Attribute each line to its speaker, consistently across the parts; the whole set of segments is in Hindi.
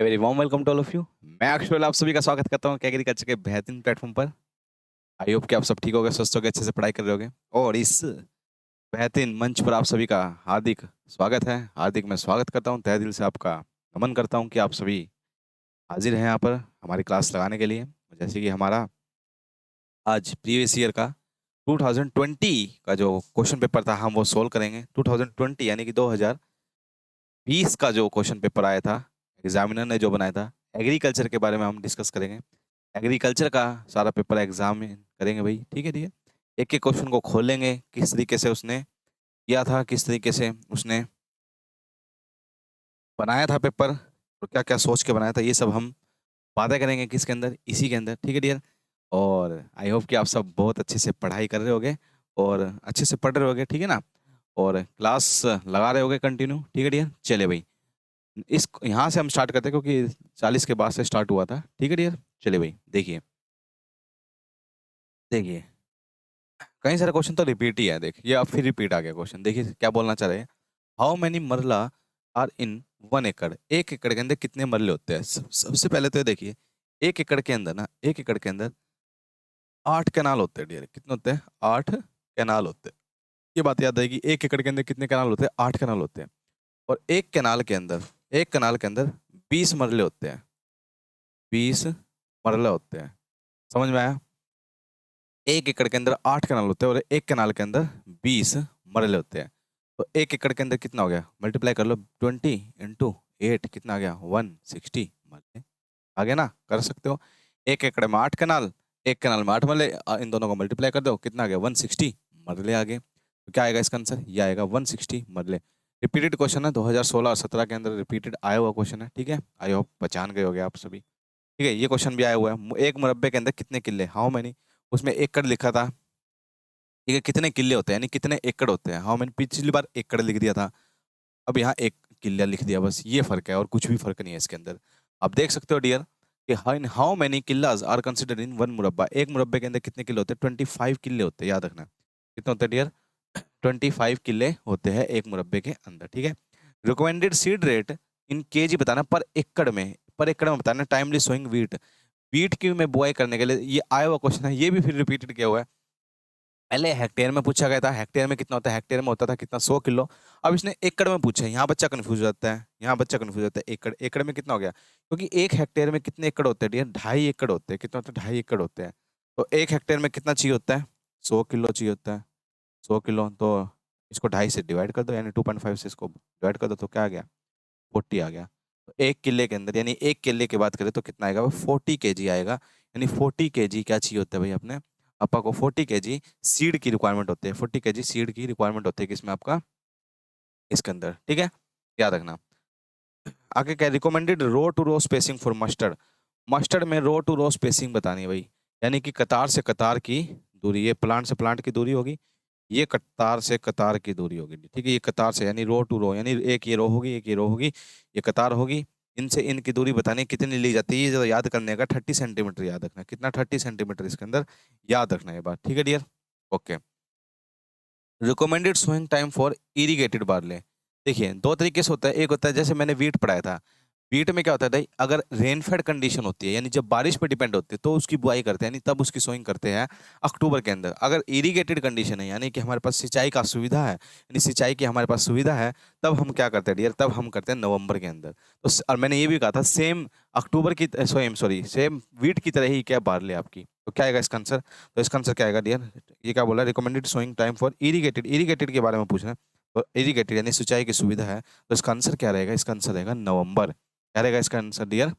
Speaker 1: Very warm welcome to all of you. मैं अक्षुल आप सभी का स्वागत करता हूँ एग्रीकल्चर के बेहतरीन प्लेटफॉर्म पर। आई होप कि आप सब ठीक होगे, स्वस्थ होगे, अच्छे से पढ़ाई कर रहे होगे। और इस बेहतरीन मंच पर आप सभी का हार्दिक स्वागत है। हार्दिक मैं स्वागत करता हूँ, तहे दिल से आपका नमन करता हूँ कि आप सभी हाजिर हैं यहाँ पर हमारी क्लास लगाने के लिए। जैसे कि हमारा आज प्रीवियस ईयर का 2020 का जो क्वेश्चन पेपर था हम वो सोल्व करेंगे। 2020 यानी कि 2020 का जो क्वेश्चन पेपर आया था, एग्जामिनर ने जो बनाया था, एग्रीकल्चर के बारे में हम डिस्कस करेंगे। एग्रीकल्चर का सारा पेपर एग्जाम में करेंगे भाई, ठीक है ठीक है। एक एक क्वेश्चन को खोलेंगे, किस तरीके से उसने किया था, किस तरीके से उसने बनाया था पेपर और क्या क्या सोच के बनाया था, ये सब हम बातें करेंगे किसके अंदर, इसी के अंदर, ठीक है डियर। और आई होप कि आप सब बहुत अच्छे से पढ़ाई कर रहे होगे और अच्छे से पढ़ रहे होगे, ठीक है ना। और क्लास लगा रहे होगे कंटिन्यू, ठीक है डियर। चले भाई, इस यहाँ से हम स्टार्ट करते हैं क्योंकि 40 के बाद से स्टार्ट हुआ था, ठीक है डियर। चलिए भाई, देखिए देखिए कई सारे क्वेश्चन तो रिपीट ही है। देखिए अब फिर रिपीट आ गया क्वेश्चन। देखिए क्या बोलना चाह रहे हैं। हाउ मैनी मरला आर इन 1 एकड़। 1 एकड़ के अंदर कितने मरले होते हैं। सबसे पहले तो ये देखिए, 1 एकड़ के अंदर ना, 1 एकड़ के अंदर 8 कैनाल होते हैं डियर। कितने होते हैं? 8 कैनाल होते हैं। ये बात याद रहेगी। 1 एकड़ के अंदर कितने कैनाल होते हैं? 8 कैनाल होते हैं। और एक कैनाल के अंदर 20 मरले होते हैं। 20 मरले होते हैं। समझ में आया? 1 एकड़ के अंदर 8 कैनाल होते हैं और 1 कैनाल के अंदर 20 मरले होते हैं। तो 1 एकड़ के अंदर कितना हो गया? मल्टीप्लाई कर लो, 20 × 8 कितना आ गया? 160 मरले आ गया ना। कर सकते हो। 1 एकड़ में 8 कैनाल, 1 कैनाल में 8 मरले, इन दोनों को मल्टीप्लाई कर दो, कितना आ गया? 160 मरले आ गए। तो क्या आएगा इसका आंसर? ये आएगा 160 मरले। रिपीटेड क्वेश्चन है, 2016 और 17 के अंदर रिपीटेड आया हुआ क्वेश्चन है, ठीक है। आई होप पहचान गए होगे आप सभी, ठीक है। ये क्वेश्चन भी आया हुआ है, एक मुरब्बे के अंदर कितने किले, हाउ मैनी। उसमें एकड़ लिखा था, ठीक है। कितने किले होते हैं यानी कितने एकड़ होते हैं, हाउ मैनी। पिछली बार एकड़ लिख दिया था, अब यहाँ एक किला लिख दिया, बस ये फर्क है और कुछ भी फर्क नहीं है इसके अंदर। आप देख सकते हो डियर कि हाउ मेनी किल्लाज आर कंसिडर्ड इन 1 मुरब्बा। एक मुरब्बे के अंदर कितने किले होते हैं? 25 किले होते हैं, याद रखना। कितने होते हैं डियर? 25 किले होते हैं एक मुरब्बे के अंदर, ठीक है। Recommended seed rate in KG बताना पर एकड़ में, पर एकड़ में बताना। टाइमली सोइंग वीट, वीट की में बुआई करने के लिए, ये आया हुआ क्वेश्चन है, ये भी फिर रिपीटेड किया हुआ है। पहले हेक्टेयर में पूछा गया था, हेक्टेयर में कितना होता है, हेक्टेयर में होता था कितना? 100 किलो। अब इसने एकड़ में पूछा है, यहाँ बच्चा कंफ्यूज हो जाता है, यहाँ बच्चा कंफ्यूज हो जाता है। एकड़, एकड़ में कितना हो गया? क्योंकि 1 हेक्टेयर में कितने एकड़ होते हैं डियर? 2.5 एकड़ होते हैं। कितना होता है? 2.5 एकड़ होते हैं। तो 1 हेक्टेयर में कितना चाहिए होता है? 100 किलो चाहिए होता है। 100 किलो, तो इसको 2.5 से डिवाइड कर दो, यानी 2.5 से इसको डिवाइड कर दो, तो क्या आ गया? 40 आ गया। तो 1 किले के अंदर, यानी 1 किले की बात करें तो कितना आएगा? वो 40 kg आएगा। यानी 40 kg क्या चाहिए होता है भाई अपने पापा को? 40 kg सीड की रिक्वायरमेंट होती है। 40 kg सीड की रिक्वायरमेंट होती है किसमें? आपका इसके अंदर, ठीक है। याद रखना। आगे क्या? Recommended row to row spacing for mustard. Mustard में रो टू रो स्पेसिंग बतानी है भाई, यानी कि कतार से कतार की दूरी। ये प्लांट से प्लांट की दूरी होगी, ये कतार से कतार की दूरी होगी, ठीक है। ये कतार से यानी रो टू रो, यानी एक ये रो होगी, एक ये रो होगी, ये कतार होगी। इनसे इनकी दूरी बतानी कितनी ली जाती है, ये जो याद करने का 30 सेंटीमीटर याद रखना। कितना? 30 सेंटीमीटर इसके अंदर याद रखना ये बात, ठीक है dear. Okay. Recommended sowing time for irrigated barley. देखिए दो तरीके से होता है। एक होता है जैसे मैंने वीट पढ़ाया था, वीट में क्या होता है भाई, अगर रेनफेड कंडीशन होती है यानी जब बारिश पे डिपेंड होती है तो उसकी बुआई करते हैं, यानी तब उसकी सोइंग करते हैं अक्टूबर के अंदर। अगर इरिगेटेड कंडीशन है यानी कि हमारे पास सिंचाई का सुविधा है, यानी सिंचाई की हमारे पास सुविधा है, तब हम क्या करते हैं डियर? तब हम करते हैं नवंबर के अंदर। तो और मैंने ये भी कहा था सेम अक्टूबर की सेम वीट की तरह ही क्या बार्ले आपकी। तो क्या आएगा इसका आंसर? तो इसका आंसर क्या आएगा डियर? ये क्या बोला? Recommended sowing time for irrigated, irrigated के बारे में पूछ रहे हैं। तो इरिगेटेड यानी सिंचाई की सुविधा है, तो इसका आंसर क्या रहेगा? इसका आंसर रहेगा नवंबर। क्या रहेगा इसका आंसर डियर?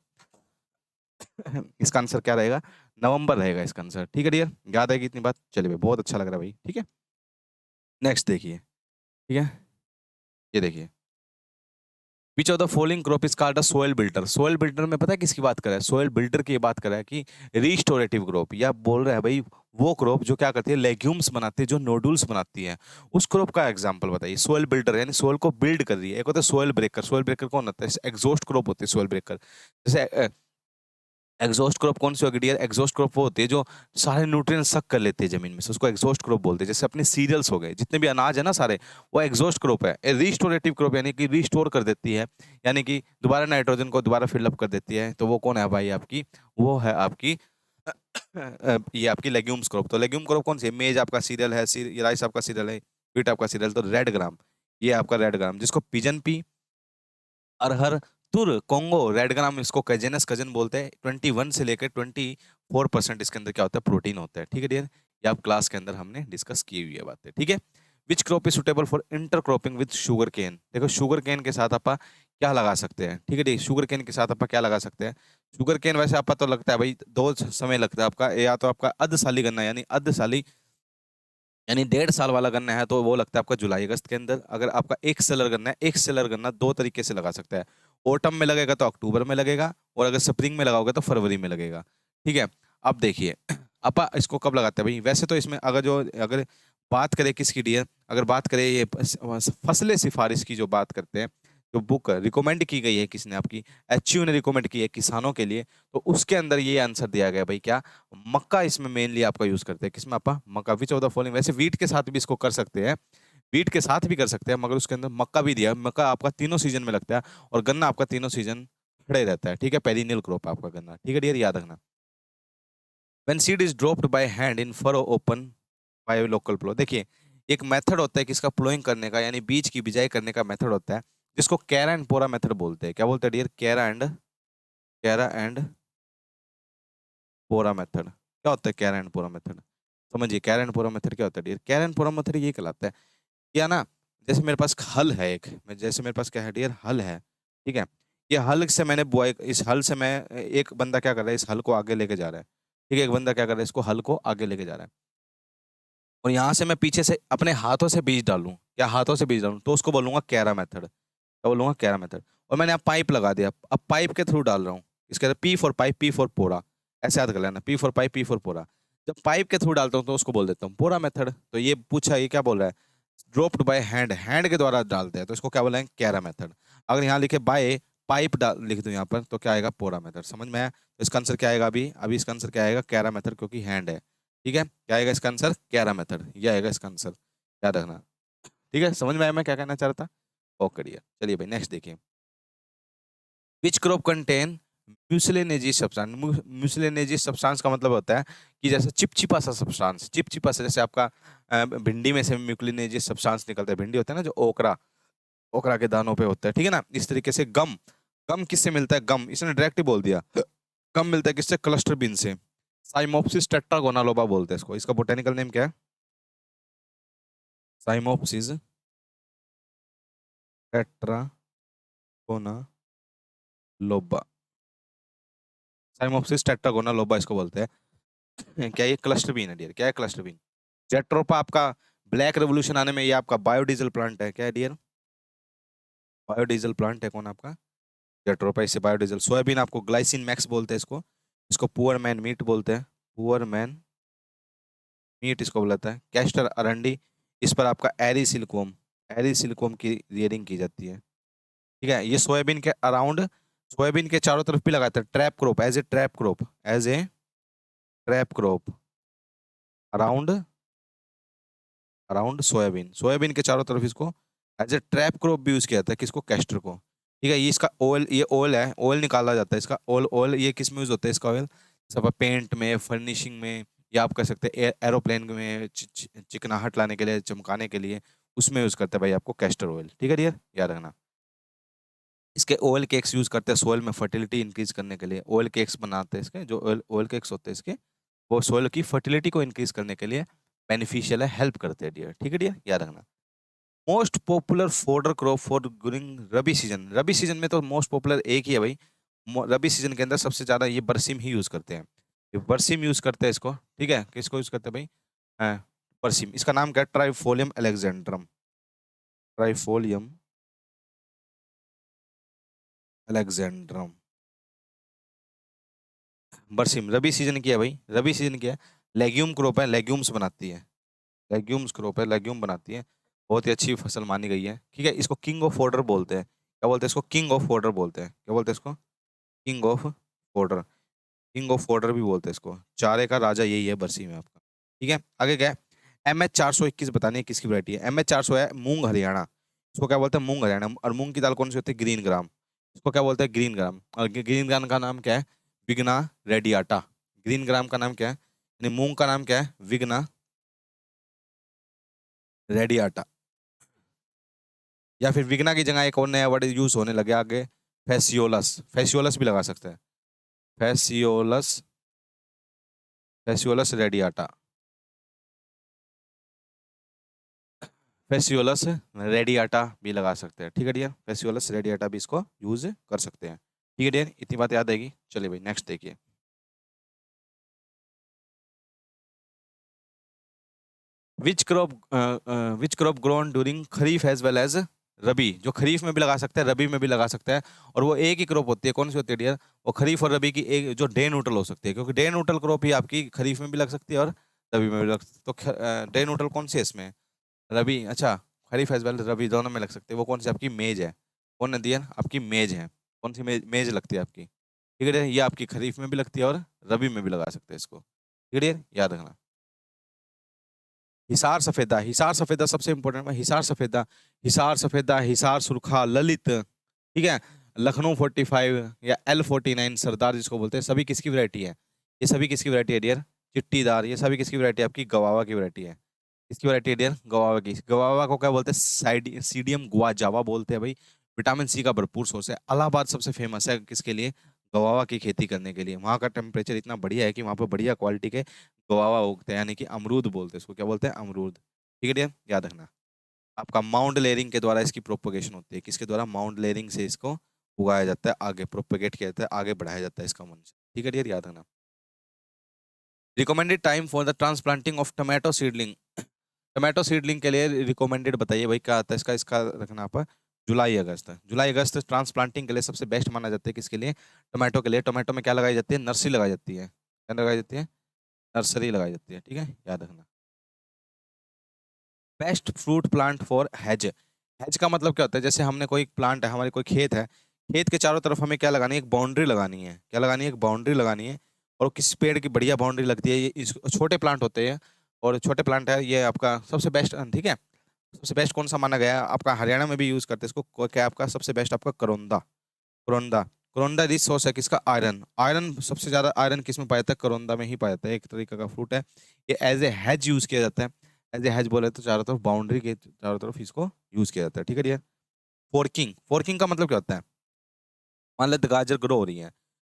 Speaker 1: इसका आंसर क्या रहेगा? नवंबर रहेगा इसका आंसर, ठीक है डियर। याद आएगी इतनी बात? चलिए भाई, बहुत अच्छा लग रहा है भाई, ठीक है। नेक्स्ट देखिए, ठीक है। ये देखिए, which of the following crop is called a soil builder. Soil builder में पता है किसकी बात कर रहा है? सोयल बिल्डर की बात कर रहा है कि रिस्टोरेटिव क्रॉप, या बोल रहा है भाई वो क्रॉप जो क्या करती है? लेग्यूम्स बनाती है, जो नोडुल्स बनाती है, उस क्रॉप का एग्जांपल बताइए। सोयल बिल्डर यानी सोयल को बिल्ड कर रही है। एक होता है सोयल ब्रेकर, सोयल ब्रेकर कौन होता है? एग्जॉस्ट क्रॉप होती है सोयल ब्रेकर। जैसे एग्जॉस्ट क्रॉप कौन सी होगी डियर? एग्जॉस्ट क्रॉप वो होती है जो सारे न्यूट्रिएंट्स सक कर लेती है जमीन में से, उसको एग्जॉस्ट क्रॉप बोलते हैं। जैसे अपने सीरियल्स हो गए, जितने भी अनाज है ना सारे, वो एग्जॉस्ट क्रॉप है। रिस्टोरेटिव क्रॉप यानी कि रिस्टोर कर देती है, यानी कि दोबारा नाइट्रोजन को दोबारा फिलअप कर देती है। तो वो कौन है भाई आपकी? वो है आपकी ये आपकी लेग्यूम्स क्रॉप। तो लेग्यूम क्रॉप कौन सी है? मेज आपका सीरियल है, राइस आपका सीरियल है, व्हीट आपका सीरियल। तो रेड ग्राम, ये आपका रेड ग्राम, जिसको पिजन पी, अरहर, तुर, कोंगो, रेड ग्राम, इसको कैजेनस कजन बोलते हैं। 21 से लेकर 24% इसके अंदर क्या होता है? प्रोटीन होता है। ठीक है डियर, ये आप क्लास के अंदर हमने डिस्कस की हुई है बातें। ठीक है, which crop is suitable for intercropping with sugarcane? देखो शुगर केन के साथ आप क्या लगा सकते हैं? ठीक है डी, शुगर केन के साथ आप क्या लगा सकते हैं? शुगर केन वैसे आपका तो लगता है भाई दो समय लगता है आपका, या तो आपका अर्धसाली गन्ना यानी अर्धसाली यानी 1.5 साल वाला गन्ना है तो वो लगता है आपका जुलाई अगस्त के अंदर। अगर आपका एक सेलर गन्ना है, एक सेलर गन्ना दो तरीके से लगा सकता है। ऑटम में लगेगा तो अक्टूबर में लगेगा, और अगर स्प्रिंग में लगाओगे तो फरवरी में लगेगा। ठीक है, अब देखिए अपा इसको कब लगाते हैं भाई? वैसे तो इसमें अगर बात करें किसकी डियर, अगर बात करें ये फसले सिफारिश की जो बात करते हैं, जो बुक रिकमेंड की गई है किसने? आपकी एचयू ने रिकमेंड की है किसानों के लिए, तो उसके अंदर ये आंसर दिया गया भाई क्या? मक्का इसमें मेनली आपका यूज करते हैं। किसमें आपा? मक्का। विच ऑफ द फॉलोइंग, वैसे वीट के साथ भी इसको कर सकते हैं, वीट के साथ भी कर सकते हैं, मगर उसके अंदर मक्का भी दिया है। मक्का आपका तीनों सीजन में लगता है, और गन्ना आपका तीनों सीजन खड़े रहता है। ठीक है, पेरिनियल क्रॉप आपका गन्ना। ठीक है डियर, याद रखना। When seed is dropped by hand in furrow open by local plough, देखिए एक मेथड होता है किसका? प्लोइंग करने का, यानी बीज की बिजाई करने का मेथड होता है, जिसको कैरा एंड पोरा मेथड बोलते हैं। क्या बोलते हैं डियर? कैरा एंड पोरा मेथड। क्या होता है कैरा एंड पोरा मेथड? समझिए कैरा एंड पोरा मेथड क्या होता है डियर? कैरा एंड पोरा मेथड ये कहलाता है, क्या ना, जैसे मेरे पास हल है एक, जैसे मेरे पास क्या है डियर? हल है। ठीक है, ये हल से मैंने बुआई, इस हल से मैं, एक बंदा क्या कर रहा है? इस हल को आगे लेके जा रहा है। ठीक है, एक बंदा क्या कर रहा है? इसको हल को आगे लेके जा रहा है, और यहाँ से मैं पीछे से अपने हाथों से बीज डालूं, या हाथों से बीज डालूं, तो उसको बोलूंगा कैरा मेथड। क्या बोलूंगा? कैरा मेथड। और मैंने अब पाइप लगा दिया, अब पाइप के थ्रू डाल रहा हूँ। इसके अंदर P for pipe, P for पोरा, ऐसे याद कर लेना, P for pipe, P for पोरा। जब पाइप के थ्रू डालता हूँ तो उसको बोल देता हूँ पोरा मेथड। तो ये पूछा, ये क्या बोल रहा है? ड्रॉप्ड बाय हैंड, हैंड के द्वारा डालते हैं, तो इसको क्या बोला है? कैरा मेथड। अगर यहाँ लिखे बाय पाइप डाल लिख दूं यहाँ पर, तो क्या आएगा? पोरा मेथड। समझ में आया? तो इसका आंसर क्या आएगा? अभी अभी इसका आंसर क्या आएगा? कैरा मेथड, क्योंकि हैंड है। ठीक है, क्या आएगा इसका आंसर? कैरा मेथड, ये आएगा इसका आंसर, याद रखना। ठीक है, समझ में आया मैं क्या कहना चाह रहा था? ओके डियर, चलिए भाई नेक्स्ट देखिए। Which crop contain mucilaginous substance? Mucilaginous substance का मतलब होता है कि जैसे चिपचिपा सा सब्सटेंस, चिपचिपा सा, जैसे आपका भिंडी में से म्यूसिलेनेजियस सब्सटेंस निकलता है। भिंडी होता है ना जो ओकरा, ओकरा के दानों पे होता है। ठीक है ना, इस तरीके से गम, गम किससे मिलता है? गम, इसने डायरेक्ट ही बोल दिया। गम मिलता है किससे? क्लस्टर बीन से। साइमोप्सिस टेट्रागोनालोबा बोलते हैं इसको। इसका बोटेनिकल नेम क्या है? साइमोप्सिस टेट्रागोनालोबा, साइमोप्सिस टेट्रागोनालोबा इसको बोलते हैं। क्या ये क्लस्टर बीन है डियर? क्या है क्लस्टर बीन? जेट्रोपा आपका ब्लैक रेवोल्यूशन आने में ये आपका बायोडीजल प्लांट है। क्या है डियर? बायोडीजल प्लांट है कौन आपका? जेट्रोपा, इससे बायोडीजल। सोयाबीन आपको ग्लाइसिन मैक्स बोलते हैं इसको, इसको पुअर मैन मीट बोलते हैं, पुअर मैन मीट इसको बोलता है। कैस्टर अरंडी, इस पर आपका एरी सिल्कोम, एरी सिल्कोम की रियरिंग की जाती है। ठीक है, ये सोयाबीन के अराउंड, सोयाबीन के चारों तरफ भी लगाते हैं, trap crop, as a trap crop, as a trap crop around, around soybean, soybean के चारों तरफ इसको एज ए ट्रैप क्रॉप भी यूज किया जाता है। किसको? कैस्टर को। ठीक है, ये इसका ऑयल, ये ऑयल है, ऑयल निकाला जाता है इसका ऑयल। ऑयल ये किस में यूज होता है इसका ऑयल? सब पेंट में, फर्निशिंग में, या आप कह सकते हैं एरोप्लेन में चिकनाहट लाने के लिए, चमकाने के लिए, उसमें यूज करते हैं भाई आपको कैस्टर ऑयल। ठीक है डियर, याद रखना। इसके ऑयल केक्स यूज करते हैं सोयल में फर्टिलिटी इंक्रीज करने के लिए। ऑयल केक्स बनाते हैं इसके, जो ऑयल ऑयल केक्स होते हैं इसके, वो सोयल की फर्टिलिटी को इंक्रीज करने के लिए बेनिफिशियल है, हेल्प करते हैं डियर। ठीक है डियर, याद रखना। Most popular fodder crop for during rabi season, rabi season में तो मोस्ट पॉपुलर एक ही है भाई। रबी सीजन के अंदर सबसे ज्यादा ये बरसीम ही यूज करते हैं, ये बरसीम यूज करते हैं इसको। ठीक है, किसको यूज करते हैं भाई? हाँ, बरसीम। इसका नाम क्या है? ट्राइफोलियम एलेक्जेंड्रम, ट्राइफोलियम एलेक्जेंड्रम, बरसीम। रबी सीजन की है भाई, रबी सीजन की है। लेग्यूम क्रॉप है, लेग्यूम्स बनाती है, लेग्यूम्स क्रॉप है, लेग्यूम बनाती है। बहुत ही अच्छी फसल मानी गई है। ठीक है, इसको किंग ऑफ फॉडर बोलते हैं। क्या बोलते हैं इसको? किंग ऑफ फॉडर बोलते हैं। क्या बोलते हैं इसको? King of fodder. King of order भी बोलते हैं इसको, चारे का राजा यही है बरसी में आपका। ठीक है, आगे क्या है, MH 421 बतानी है किसकी वैरायटी है। MH 400 है मूंग हरियाणा, इसको क्या बोलते हैं, मूंग हरियाणा। और मूंग की दाल कौन सी होती है, ग्रीन ग्राम, इसको क्या बोलते हैं, ग्रीन ग्राम। और ग्रीन ग्राम का नाम क्या है, विग्ना रेडियाटा। ग्रीन ग्राम का नाम क्या है, यानी मूंग का नाम क्या है, विग्ना रेडियाटा। या फिर विग्ना की जगह एक और नया वर्ड यूज होने लगे आगे, फेसियोलस, फेसियोलस भी लगा सकते हैं, फेसियोलस, फेसियोलस रेडियाटा, फेसियोलस रेडियाटा भी लगा सकते हैं। ठीक है डियर, फेसियोलस रेडियाटा भी इसको यूज कर सकते हैं। ठीक है डियर, इतनी बात याद आएगी। चलिए भाई नेक्स्ट देखिए, which crop grown during kharif as well as rabi, जो खरीफ में भी लगा सकते हैं रबी में भी लगा सकते हैं। और वो एक ही क्रॉप होती है, कौन सी होती है डियर, वो खरीफ और रबी की एक जो डे न्यूट्रल हो सकती है, क्योंकि डे न्यूट्रल क्रॉप ही आपकी खरीफ में भी लग सकती है और रबी में भी लग सकती है। तो डे न्यूट्रल कौन सी है इसमें, रबी, अच्छा, खरीफ एज वेल रबी दोनों में लग सकते हैं। वो कौन सी आपकी मेज है, कौन है डियर, आपकी मेज है। कौन सी मेज, मेज लगती है आपकी। ठीक है डियर, ये आपकी खरीफ में भी लगती है और रबी में भी लगा सकते हैं इसको। ठीक है डियर, याद रखना। हिसार सफेदा, हिसार सफेदा सबसे इंपॉर्टेंट है, हिसार सफेदा, हिसार सफेदा, हिसार सुरखा, ललित, ठीक है, लखनऊ 45 या L49 सरदार जिसको बोलते हैं, सभी किसकी वैरायटी है, ये सभी किसकी वैरायटी है डियर, चिट्टीदार, ये सभी किसकी वैरायटी है, आपकी गवावा की वैरायटी है। किसकी वैरायटी है डियर, गवावा की। गवावा को क्या बोलते हैं, सीडियम गुआजावा बोलते हैं भाई। विटामिन सी का भरपूर सोर्स है। इलाहाबाद सबसे फेमस है किसके लिए, गवावा की खेती करने के लिए। वहाँ का टेम्परेचर इतना बढ़िया है कि वहाँ पर बढ़िया क्वालिटी के गवावा उगते हैं, यानी कि अमरूद बोलते हैं इसको, क्या बोलते हैं, अमरूद। ठीक है डियर, याद रखना। आपका माउंट लेयरिंग के द्वारा इसकी प्रोपोगेशन होती है, किसके द्वारा, माउंट लेयरिंग से इसको उगाया जाता है, आगे प्रोपोगेट किया जाता है, आगे बढ़ाया जाता है इसका मंच। ठीक है डियर, याद रखना। Recommended time for the transplanting of tomato seedling, tomato seedling के लिए रिकमेंडेड बताइए भाई, क्या आता है इसका, इसका रखना आप जुलाई अगस्त। जुलाई अगस्त ट्रांसप्लांटिंग के लिए सबसे बेस्ट माना जाता है, किसके लिए, टोमेटो के लिए। टोमेटो में क्या लगाई जाती है, नर्सरी लगाई जाती है, क्या लगाई जाती है, नर्सरी लगाई जाती है। ठीक है, याद रखना। Best fruit plant for hedge, hedge का मतलब क्या होता है, जैसे हमने कोई प्लांट है, हमारे कोई खेत है, खेत के चारों तरफ हमें क्या लगानी है, एक बाउंड्री लगानी है, क्या लगानी है, एक बाउंड्री लगानी है। और किस पेड़ की बढ़िया बाउंड्री लगती है, ये छोटे प्लांट होते हैं, और छोटे प्लांट है ये आपका सबसे बेस्ट। ठीक है, सबसे बेस्ट कौन सा माना गया है आपका, हरियाणा में भी यूज करते हैं इसको, क्या आपका सबसे बेस्ट आपका करौंदा, करौंदा। करौंदा रिच सोर्स है किसका, आयरन, आयरन सबसे ज्यादा आयरन किस में पाया जाता है, करौंदा में ही पाया जाता है। एक तरीका का फ्रूट है, ये एज ए हैज यूज किया जाता है। एज ए हैज बोले तो चारों तरफ बाउंड्री के चारों तरफ इसको यूज किया जाता है। ठीक है डियर, फोर्किंग, फोर्किंग का मतलब क्या होता है, मान लेते गाजर ग्रो हो रही है,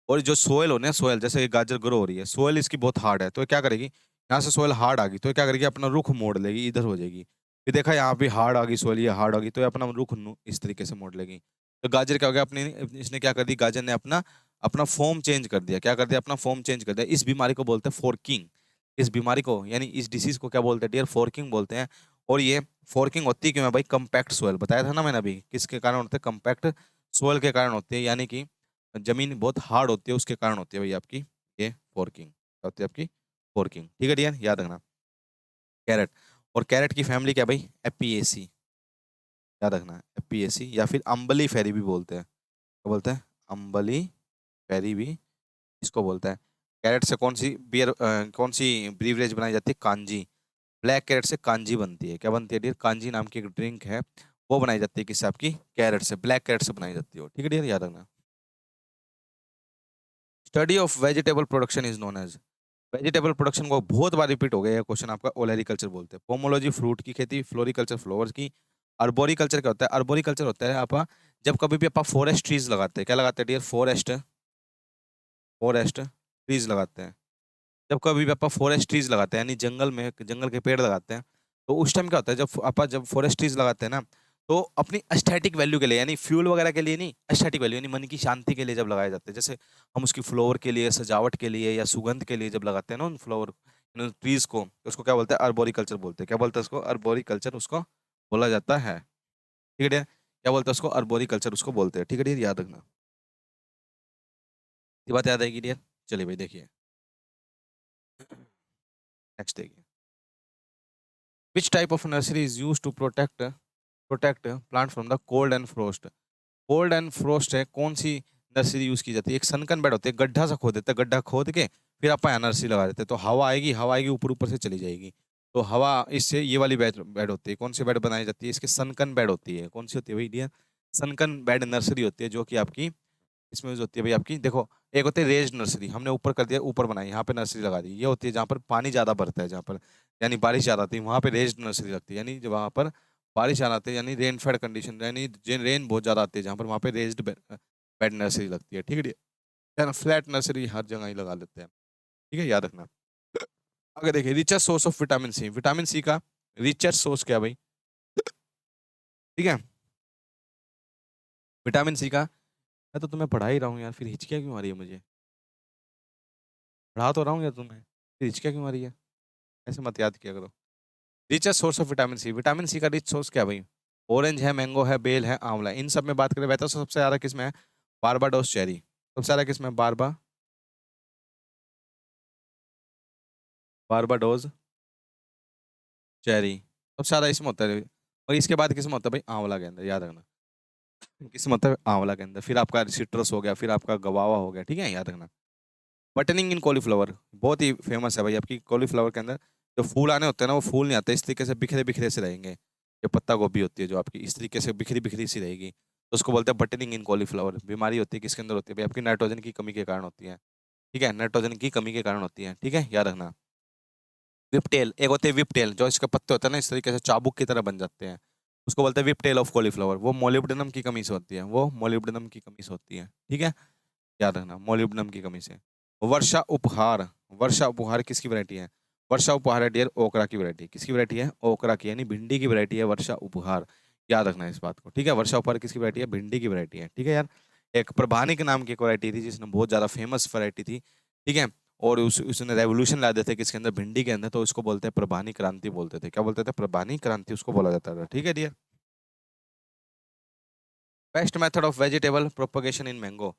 Speaker 1: और जो सोयल होने हैं, सोयल जैसे गाजर ग्रो हो रही है, सोयल इसकी बहुत हार्ड है, तो ये क्या करेगी, यहाँ से सोयल हार्ड आ गई तो ये क्या करेगी, अपना रुख मोड़ लेगी, इधर हो जाएगी। फिर देखा यहाँ पे हार्ड आ गई सोयल, ये हार्ड आ गई, तो ये अपना रुख इस तरीके से मोड़ लेगी। तो गाजर क्या हो गया, अपनी इसने क्या कर दी, गाजर ने अपना अपना फॉर्म चेंज कर दिया, क्या कर दिया, अपना फॉर्म चेंज कर दिया। इस बीमारी को बोलते हैं फोर्किंग, इस बीमारी को यानी इस डिसीज को क्या बोलते हैं डियर, फोर्किंग बोलते हैं। और ये फोर्किंग होती क्यों है भाई, कंपैक्ट सोयल, बताया था ना मैंने अभी, किसके कारण होते हैं, कंपैक्ट सोयल के कारण होती है, यानी कि जमीन बहुत हार्ड होती है, उसके कारण होती है भाई आपकी ये फोर्किंग, क्या होती है आपकी, फोर्किंग। ठीक है डियर, याद रखना। कैरेट, और कैरेट की फैमिली क्या भाई, एपिएसी, याद रखना, एपिएसी, या फिर अम्बली फेरी भी बोलते हैं, क्या बोलते हैं, अम्बली फेरी भी इसको बोलते हैं। कैरेट से कौन सी बियर, कौन सी ब्रीवरेज बनाई जाती है, कांजी। ब्लैक कैरेट से कांजी बनती है, क्या बनती है डियर, कांजी नाम की एक ड्रिंक है, वो बनाई जाती है किससे, आपकी कैरेट से, ब्लैक कैरेट से बनाई जाती है वो। ठीक है डियर, याद रखना। Study of vegetable production is known as, vegetable production को बहुत बार रिपीट हो गया है क्वेश्चन आपका, ओलेरिकल्चर बोलते हैं। पोमोलॉजी फ्रूट की खेती, फ्लोरिकल्चर फ्लावर्स की, अर्बोरिकल्चर क्या होता है, अर्बोरिकल्चर होता है आप जब कभी भी आप फॉरेस्ट ट्रीज लगाते हैं, क्या लगाते हैं डियर, फॉरेस्ट, फॉरेस्ट ट्रीज लगाते हैं। जब कभी भी आप फॉरेस्ट ट्रीज लगाते हैं, यानी जंगल में जंगल के पेड़ लगाते हैं, तो उस टाइम क्या होता है, जब फॉरेस्ट ट्रीज लगाते हैं ना, तो अपनी एस्थेटिक वैल्यू के लिए, यानी फ्यूल वगैरह के लिए नहीं, एस्थेटिक वैल्यू यानी मन की शांति के लिए जब लगाए जाते हैं, जैसे हम उसकी फ्लोवर के लिए, सजावट के लिए या सुगंध के लिए जब लगाते हैं ना उन फ्लावर ट्रीज को, तो उसको क्या बोलते हैं, अर्बोरिकल्चर बोलते हैं। क्या बोलते हैं उसको, अर्बोरिकल्चर उसको बोला जाता है। ठीक है डियर? क्या बोलते हैं उसको, अर्बोरिकल्चर उसको बोलते हैं। ठीक है डियर, याद रखना, ये बात याद आएगी डियर। चलिए भाई देखिए, नेक्स्ट देखिए, which type of nursery is use to protect protect plant from the cold and frost, cold and frost है, कौन सी नर्सरी यूज की जाती है। एक सनकन बेड होते हैं, गड्ढा सा खोद देते हैं, गड्ढा खोद के फिर आप यहाँ नर्सरी लगा देते हैं, तो हवा आएगी ऊपर ऊपर से चली जाएगी। तो हवा इससे ये वाली बेड बेड होती है। कौन सी बेड बनाई जाती है? इसके सनकन बेड होती है। कौन सी होती है भाई डियर? सनकन बेड नर्सरी होती है, जो कि आपकी इसमें यूज होती है भाई आपकी। देखो, एक होती है रेज नर्सरी, हमने ऊपर कर दिया, ऊपर बनाई, यहाँ पे नर्सरी लगा दी। ये होती है जहाँ पर पानी ज्यादा भरता है, जहाँ पर यानी बारिश ज्यादा आती है, वहाँ पे रेज नर्सरी लगती है। यानी जब वहाँ पर बारिश ज्यादा आती है, यानी रेन फेड कंडीशन, यानी रेन बहुत ज्यादा आती है, जहाँ पर वहाँ पे रेज्ड बेड नर्सरी लगती है। ठीक है यार, फ्लैट नर्सरी हर जगह ही लगा लेते हैं। ठीक है, याद रखना। अगर देखिए, richest source of vitamin C, vitamin C का रिचेस्ट सोर्स क्या है भाई? ठीक है, विटामिन सी का। मैं तो तुम्हें पढ़ा ही रहा हूँ यार, फिर हिचकियाँ क्यों आ रही है मुझे? पढ़ा तो रहा हूँ यार तुम्हें, फिर हिचकियाँ क्यों आ रही है? ऐसे मत याद किया करो। Richest source of vitamin C, vitamin C का रिच सोर्स क्या है भाई? ऑरेंज है, मैंगो है, बेल है, आंवला है। इन सब में बात करें वैसे तो सबसे ज्यादा किसमें है? Barbados cherry. सबसे ज्यादा किसमें? बारबाडोज चेरी सबसे ज्यादा इसमें होता है। और इसके बाद किसमें होता है भाई? आंवला के अंदर, याद रखना। किसमें होता है? आंवला के अंदर। फिर आपका सिट्रस हो गया, फिर आपका गवावा हो गया। ठीक है, याद रखना। बटनिंग इन कॉलीफ्लावर बहुत ही फेमस है भाई आपकी। कॉलीफ्लावर के अंदर जो फूल आने होते हैं ना, वो फूल नहीं आते, इस तरीके से बिखरे बिखरे से रहेंगे। जो पत्ता गोभी होती है जो आपकी, इस तरीके से बिखरी बिखरी सी रहेगी, तो उसको बोलते हैं बटनिंग इन कॉलीफ्लावर। बीमारी होती है किसके अंदर होती है भाई? आपकी नाइट्रोजन की कमी के कारण होती है। ठीक है, नाइट्रोजन की कमी के कारण होती है। ठीक है, याद रखना। विपटेल, एक होते हैं विपटेल, जो इसके पत्ते होते हैं ना, इस तरीके से चाबुक की तरह बन जाते हैं, उसको बोलते हैं विपटेल ऑफ कॉलीफ्लावर। वो मोलिब्डेनम की कमी से होती है, वो मोलिब्डेनम की कमी से होती है। ठीक है, याद रखना, मोलिब्डेनम की कमी से। वर्षा उपहार, वर्षा उपहार किसकी वैरायटी है? वर्षा उपहार है डियर ओकरा की वैरायटी। किसकी वैरायटी है? ओकरा की, यानी भिंडी की वैरायटी है वर्षा उपहार। याद रखना इस बात को। ठीक है, वर्षा उपहार किसकी वैरायटी है? भिंडी की वैरायटी है। ठीक है यार। एक प्रभानिक नाम की एक वैरायटी थी, जिसने बहुत ज्यादा फेमस वैरायटी थी। ठीक है, और उसने रेवोल्यूशन ला देते किसके अंदर? भिंडी के अंदर, तो उसको बोलते हैं प्रभानी क्रांति बोलते थे। क्या बोलते थे? प्रभानी क्रांति उसको बोला जाता था। ठीक है dear. Best method of vegetable propagation in mango.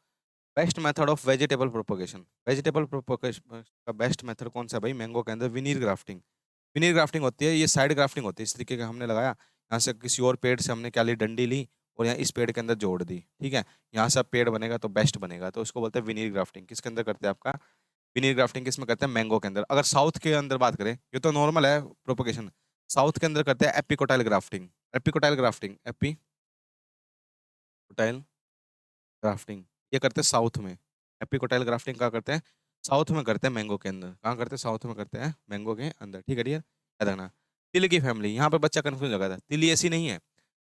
Speaker 1: Best method of vegetable propagation, vegetable propagation का बेस्ट मेथड कौन सा है भाई मैंगो के अंदर? विनीर ग्राफ्टिंग। विनीर ग्राफ्टिंग होती है, ये साइड ग्राफ्टिंग होती है। इस तरीके का हमने लगाया, यहाँ से किसी और पेड़ से हमने क्या ली? डंडी ली, और यहाँ इस पेड़ के अंदर जोड़ दी। ठीक है, यहाँ से अब पेड़ बनेगा तो बेस्ट बनेगा, तो उसको बोलते हैं विनीर ग्राफ्टिंग। किसके अंदर करते हैं आपका? विनीर ग्राफ्टिंग किसमें करते हैं? मैंगो के अंदर। अगर साउथ के अंदर बात करें, ये तो नॉर्मल है प्रोपगेशन, साउथ के अंदर करते हैं epicotyl grafting. Epicotyl grafting, epicotyl grafting, ये करते हैं साउथ में। एपिकोटाइल ग्राफ्टिंग कहाँ करते हैं? साउथ में करते हैं, मैंगो के अंदर। कहाँ करते हैं? साउथ में करते हैं, मैंगो के अंदर। ठीक है डियर, याद रखना। तिल की फैमिली, यहाँ पर बच्चा कंफ्यूज हो गया था, तिल ऐसी नहीं है।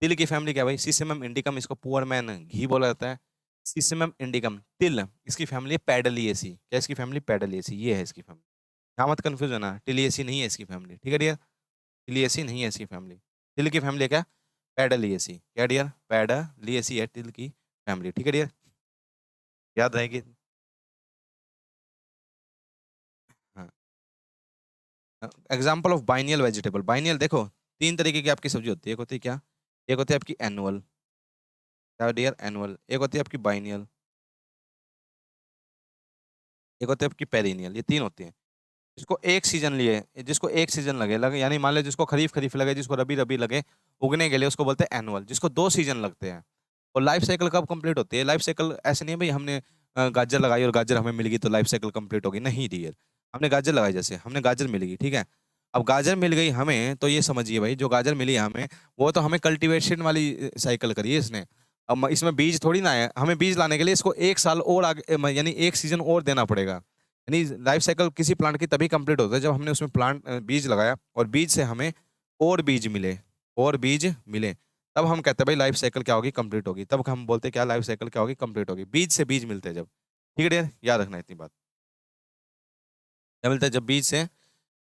Speaker 1: तिल की फैमिली क्या है भाई? सिसमम इंडिकम, इसको पुअर मैन घी बोला जाता है। सिसमम इंडिकम तिल, इसकी फैमिली है पैडलिएसी। क्या इसकी फैमिली? पैडलिएसी, ये है इसकी फैमिली। यहाँ मत कंफ्यूज होना, टिलिएसी नहीं है इसकी फैमिली। ठीक है डियर, टिलिएसी नहीं है इसकी फैमिली। तिल की फैमिली है क्या? पैडलिएसी। क्या डियर? पैडलिएसी है तिल की फैमिली। ठीक है डियर, याद रहेगी। हाँ, example of biennial vegetable. Biennial देखो, तीन तरीके की आपकी सब्जी होती है। एक होती है क्या? एक होती है आपकी एनुअल, क्या डियर? एनुअल। एक होती है आपकी बाइनियल, एक होती है आपकी पेरिनियल। ये तीन होती है। जिसको एक सीजन लिए, जिसको एक सीजन लगे लगे, यानी मान लो जिसको खरीफ खरीफ लगे, जिसको रबी रबी लगे उगने के लिए, उसको बोलते हैं एनुअल। जिसको दो सीजन लगते हैं। और लाइफ साइकिल कब कंप्लीट होती है? लाइफ साइकिल ऐसे नहीं है भाई, हमने गाजर लगाई और गाजर हमें मिल गई तो लाइफ साइकिल कंप्लीट होगी, नहीं डियर। हमने गाजर लगाई, जैसे हमने गाजर मिल गई, ठीक है। अब गाजर मिल गई हमें, तो ये समझिए भाई, जो गाजर मिली है हमें, वो तो हमें कल्टीवेशन वाली साइकिल करी है इसने। अब इसमें बीज थोड़ी ना है, हमें बीज लाने के लिए इसको एक साल और आगे, यानी एक सीजन और देना पड़ेगा। यानी लाइफ साइकिल किसी प्लांट की तभी कंप्लीट होता है जब हमने उसमें प्लांट बीज लगाया, और बीज से हमें और बीज मिले, और बीज मिले, तब हम कहते हैं भाई लाइफ साइकिल क्या होगी? कंप्लीट होगी। तब हम बोलते हैं क्या? लाइफ साइकिल क्या होगी? कंप्लीट होगी। बीज से बीज मिलते हैं जब। ठीक है डियर, याद रखना इतनी बात। क्या मिलता है? जब बीज से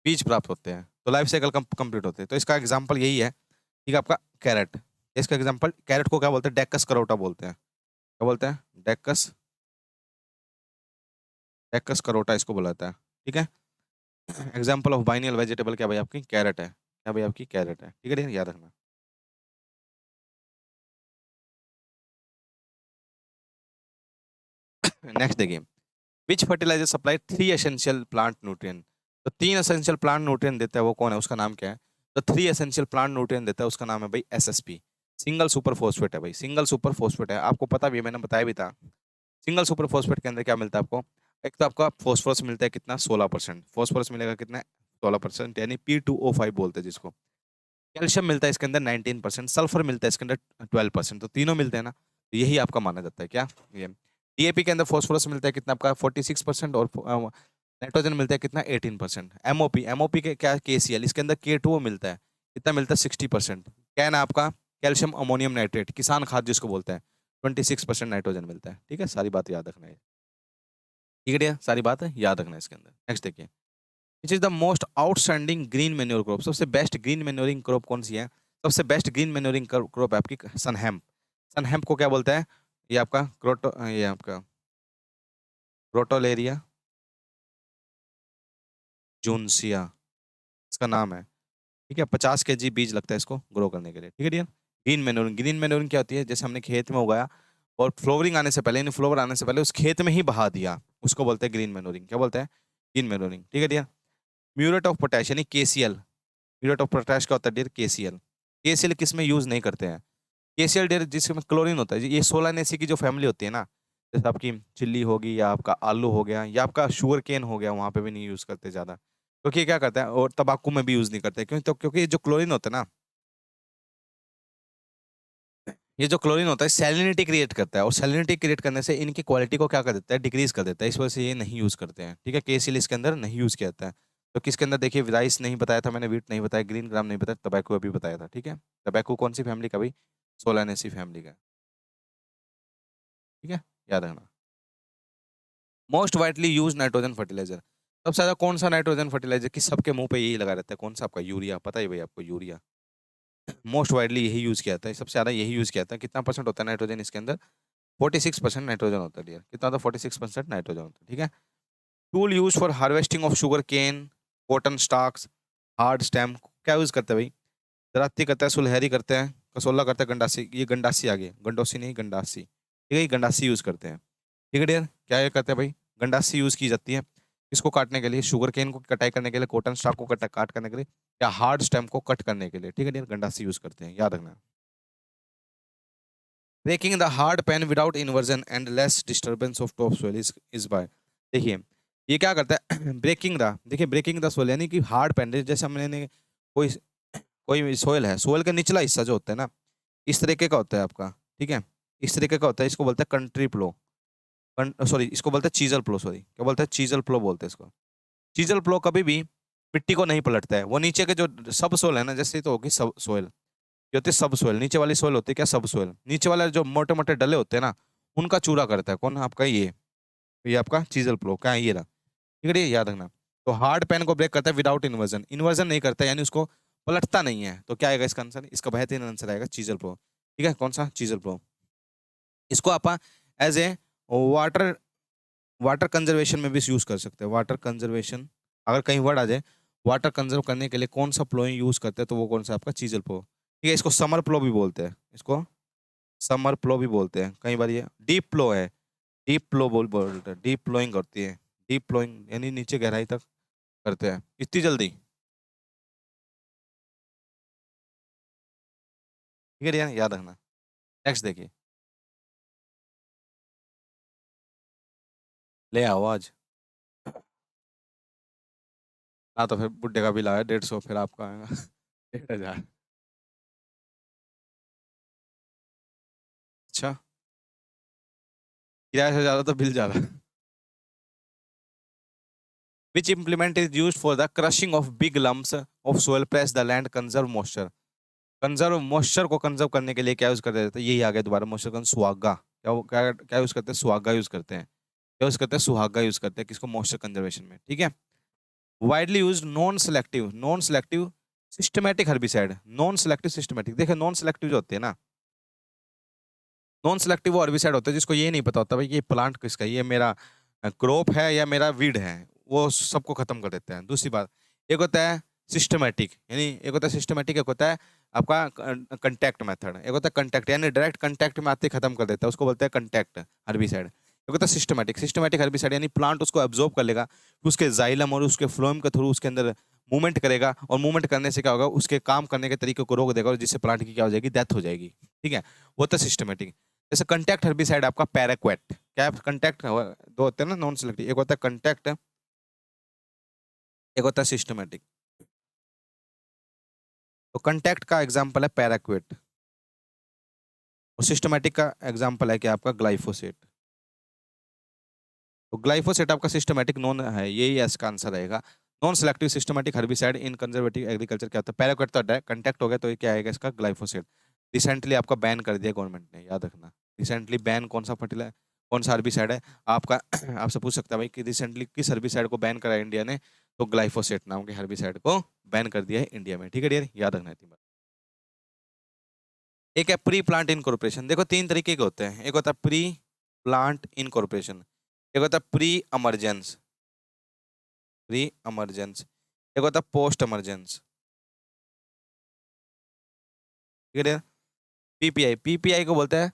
Speaker 1: बीज प्राप्त होते हैं तो लाइफ साइकिल कंप्लीट होते हैं। तो इसका एग्जाम्पल यही है, ठीक है, आपका कैरेट। इसका एग्जाम्पल, कैरेट को क्या बोलते हैं? डेक्कस करोटा बोलते हैं। क्या बोलते हैं? डेक्कस, डेक्कस करोटा इसको बोला जाता है। ठीक है, एग्जाम्पल ऑफ बाइनियल वेजिटेबल क्या भाई? आपकी कैरेट है। क्या भाई? आपकी कैरेट है। ठीक है डियर, याद रखना। नेक्स्ट देखिए, which fertiliser supply three essential plant nutrient. तो तीन एसेंशियल प्लांट न्यूट्रिएंट देता है, वो कौन है? उसका नाम क्या है? तो थ्री एसेंशियल प्लांट न्यूट्रिएंट देता है, उसका नाम है भाई एसएसपी। सिंगल सुपर फोस्फेट है भाई, सिंगल सुपर फोस्फेट है। आपको पता भी है, मैंने बताया भी था। सिंगल सुपर फॉस्फेट के अंदर क्या मिलता है आपको? एक तो आपका फॉस्फोरस मिलता है कितना, 16%, फॉस्फोरस मिलेगा कितना, 16%, यानी P2O5 बोलते हैं जिसको। कैल्शियम मिलता है इसके अंदर 19%, सल्फर मिलता है इसके अंदर 12%, तो तीनों मिलते हैं ना, तो यही आपका माना जाता है क्या, ये। डीएपी के अंदर फॉस्फोरस मिलता है कितना आपका, 46%, और नाइट्रोजन मिलता है कितना, 18%। एमओपी, एमओपी के क्या, केसीएल, इसके अंदर K2O मिलता है, कितना मिलता है, 60%। कैन आपका कैल्शियम अमोनियम नाइट्रेट, किसान खाद जिसको बोलते हैं, 26% नाइट्रोजन मिलता है। ठीक है, सारी बात याद रखना है। ठीक है, सारी बात है याद रखना है इसके अंदर। नेक्स्ट देखिए, which is the most outstanding green manure crop, सबसे बेस्ट ग्रीन मेन्योरिंग क्रॉप कौन सी है? सबसे बेस्ट ग्रीन मेन्योरिंग क्रॉप है आपकी सनहेम्प। सनहेम्प को क्या बोलते हैं? ये आपका ये आपका क्रोटोलेरिया जूनसिया इसका नाम है। ठीक है, 50 kg बीज लगता है इसको ग्रो करने के लिए। ठीक है dear. Green manuring, green manuring क्या होती है? जैसे हमने खेत में उगाया और फ्लोवरिंग आने से पहले, यानी फ्लोवर आने से पहले उस खेत में ही बहा दिया, उसको बोलते हैं ग्रीन मेन्योरिंग। क्या बोलते हैं? Green manuring. ठीक है डियर। म्यूरेट ऑफ पोटैश यानी केसीएल, म्यूरेट ऑफ पोटैश का होता है डियर केसीएल। केसीएल किस में यूज नहीं करते हैं? केसीएल डियर जिसमें क्लोरीन होता है, ये सोलानेसी की जो फैमिली होती है ना, जैसे आपकी चिल्ली होगी या आपका आलू हो गया या आपका शुगर केन हो गया, वहां पे भी नहीं यूज करते ज्यादा, क्योंकि ये क्या करता है, और तंबाकू में भी यूज नहीं करते, क्यों? तो क्योंकि ये जो क्लोरीन होता है ना, ये जो क्लोरीन होता है सैलिनिटी क्रिएट करता है, और सैलिनिटी क्रिएट करने से इनकी क्वालिटी को क्या कर देता है, डिक्रीज कर देता है, इस वजह से ये नहीं यूज करते हैं। ठीक है, केसीएल इसके अंदर नहीं यूज किया जाता है। तो किसके अंदर देखिए, राइस नहीं बताया था मैंने, वीट नहीं बताया, ग्रीन ग्राम नहीं बताया, टबैको अभी बताया था। ठीक है, टबैको कौन सी फैमिली का भाई? सोलानेसी फैमिली का। ठीक है, याद रखना। Most widely use nitrogen fertiliser, सबसे ज्यादा कौन सा नाइट्रोजन फर्टिलाइजर कि सबके मुंह पे यही लगा रहता है, कौन सा आपका? यूरिया। पता है भाई आपको यूरिया? मोस्ट वाइडली यही यूज किया जाता है, सबसे ज्यादा यही यूज किया जाता है। कितना परसेंट होता है नाइट्रोजन इसके अंदर? 46% नाइट्रोजन होता है डियर। कितना होता है? 46% नाइट्रोजन होता है। ठीक है। Tool use for harvesting of sugarcane, cotton stalks, hard stem, क्या यूज करते हैं भाई? दराती करता है, सुलहरी करते हैं, कसोला करते हैं, गंडासी, ये गंडासी आ गई, गंडोसी नहीं गंडासी। ठीक है, ये गंडासी यूज करते हैं। ठीक है डियर, क्या ये करते हैं भाई? गंडासी यूज की जाती है इसको काटने के लिए, शुगर केन को कटाई करने के लिए, कॉटन स्टॉक को काट करने के लिए, या हार्ड स्टेम को कट करने के लिए। ठीक है डियर, गंडासी यूज करते हैं, याद रखना। Breaking the hard pan without inversion and less disturbance of top soil is by, देखिए ये क्या करता है ब्रेकिंग द, देखिए ब्रेकिंग द सोइल यानी कि हार्ड पेन, जैसे हमने कोई कोई सोइल है, सोइल का निचला हिस्सा जो होता है ना, इस तरीके का होता है आपका। ठीक है, इस तरीके का होता है, इसको बोलते हैं कंट्री प्लो, सॉरी इसको बोलते हैं चीजल प्लो, सॉरी क्या बोलते हैं? चीजल प्लो बोलते हैं इसको। चीजल प्लो कभी भी मिट्टी को नहीं पलटता है, वो नीचे के जो सब सोइल है ना, जैसे तो होगी सब सोइल, ये होती है सब सोइल, नीचे वाली सोइल होती है क्या? सब सोइल, नीचे वाले जो मोटे मोटे डले होते हैं ना, उनका चूरा करता है कौन? आपका ये आपका चीजल प्लो क्या है? ये रहा। ठीक है, ये याद रखना। तो हार्ड पेन को ब्रेक करता है विदाउट इन्वर्जन, इन्वर्जन नहीं करता यानी उसको पलटता नहीं है, तो क्या आएगा इसका आंसर? इसका बेहतरीन आंसर आएगा चीजल प्रो। ठीक है, कौन सा? Chisel plough. इसको आप as a water water conservation में भी यूज कर सकते हैं, वाटर कंजर्वेशन, अगर कहीं वर्ड आ जाए वाटर कंजर्व करने के लिए कौन सा प्लो यूज करते हैं, तो वो कौन सा? आपका चीजल प्लो। ठीक है, इसको समर प्लो भी बोलते हैं, इसको समर प्लो भी बोलते हैं, कई बार ये डीप प्लो है, डीप प्लो बोलते हैं, डीप प्लोइंग करती है, डीप प्लोइंग यानी नीचे गहराई तक करते हैं, इतनी जल्दी। ठीक है यार, याद रखना। नेक्स्ट देखिए, ले आओ आज, ना तो फिर बुड्ढे का बिल आया 150, फिर आपका आएगा 1000। अच्छा, किराए से ज्यादा तो बिल ज्यादा। Which implement is used for the crushing of big lumps of soil, press the land, conserve moisture? Conserve moisture को कंजर्व करने के लिए क्या यूज करते हैं? यही आ गया दोबारा, मॉइस्चर का सुहागा, क्या क्या क्या यूज करते हैं? सुहागा यूज करते हैं, क्या यूज करते हैं? सुहागा यूज करते हैं, किसको? मॉइस्चर कंजर्वेशन में। ठीक है। Widely use non selective systematic herbicide, non selective systematic, देखिए नॉन सेलेक्टिव जो होते हैं ना, नॉन सेलेक्टिव वो हर्बिसाइड होता है जिसको ये नहीं पता होता भाई ये प्लांट किसका है, ये मेरा क्रॉप है या मेरा वीड है, वो सबको खत्म कर देते हैं। दूसरी बात, एक होता है सिस्टमैटिक, यानी एक होता है सिस्टमैटिक, एक होता है आपका कंटैक्ट मेथड, एक होता है कंटैक्ट यानी डायरेक्ट कंटैक्ट में आते ही खत्म कर देता है, उसको बोलते हैं कंटैक्ट हर्बिसाइड। एक होता है सिस्टमैटिक, सिस्टमैटिक हर्बिसाइड यानी प्लांट उसको एब्जॉर्ब कर लेगा, उसके जाइलम और उसके फ्लोएम के थ्रू उसके अंदर मूवमेंट करेगा, और मूवमेंट करने से क्या होगा? उसके काम करने के तरीके को रोक देगा, और जिससे प्लांट की क्या हो जाएगी? डेथ हो जाएगी। ठीक है, वो होता है सिस्टमैटिक। जैसे कंटैक्ट हर्बिसाइड आपका पैराक्वेट, क्या कंटेक्ट दो होते हैं ना नॉन सिलेक्टिव, एक होता है कंटेक्ट, एक होता है सिस्टमेटिक। तो कंटेक्ट का एग्जाम्पल है पैराक्वेट, और सिस्टमेटिक का एग्जाम्पल है कि आपका ग्लाइफोसेट। तो ग्लाइफोसेट आपका सिस्टमेटिक नॉन है, यही इसका आंसर रहेगा। नॉन सिलेक्टिव सिस्टमेटिक हर्बिसाइड इन कंजर्वेटिव एग्रीकल्चर क्या होता है, पैराक्वेट तो कंटेक्ट हो गया, तो ये क्या आएगा इसका ग्लाइफोसेट। रिसेंटली आपका बैन कर दिया गवर्नमेंट ने, याद रखना। रिसेंटली बैन कौन सा फर्टिलाइजर, कौन सा हर्बिसाइड है आपका आपसे पूछ सकता है भाई कि रिसेंटली किस हर्बिसाइड को बैन करा है इंडिया ने, तो ग्लाइफोसेट नाम के हर्बिसाइड को बैन कर दिया है इंडिया में। ठीक है डियर, याद रखना है इतनी बात। एक है प्री प्लांट इनकॉर्पोरेशन। देखो तीन तरीके के होते हैं, एक होता है प्री प्लांट इनकॉर्पोरेशन, एक होता है प्री एमरजेंस, प्री एमरजेंस, एक होता है पोस्ट एमरजेंस। ठीक है, पीपीआई, पीपीआई को बोलते हैं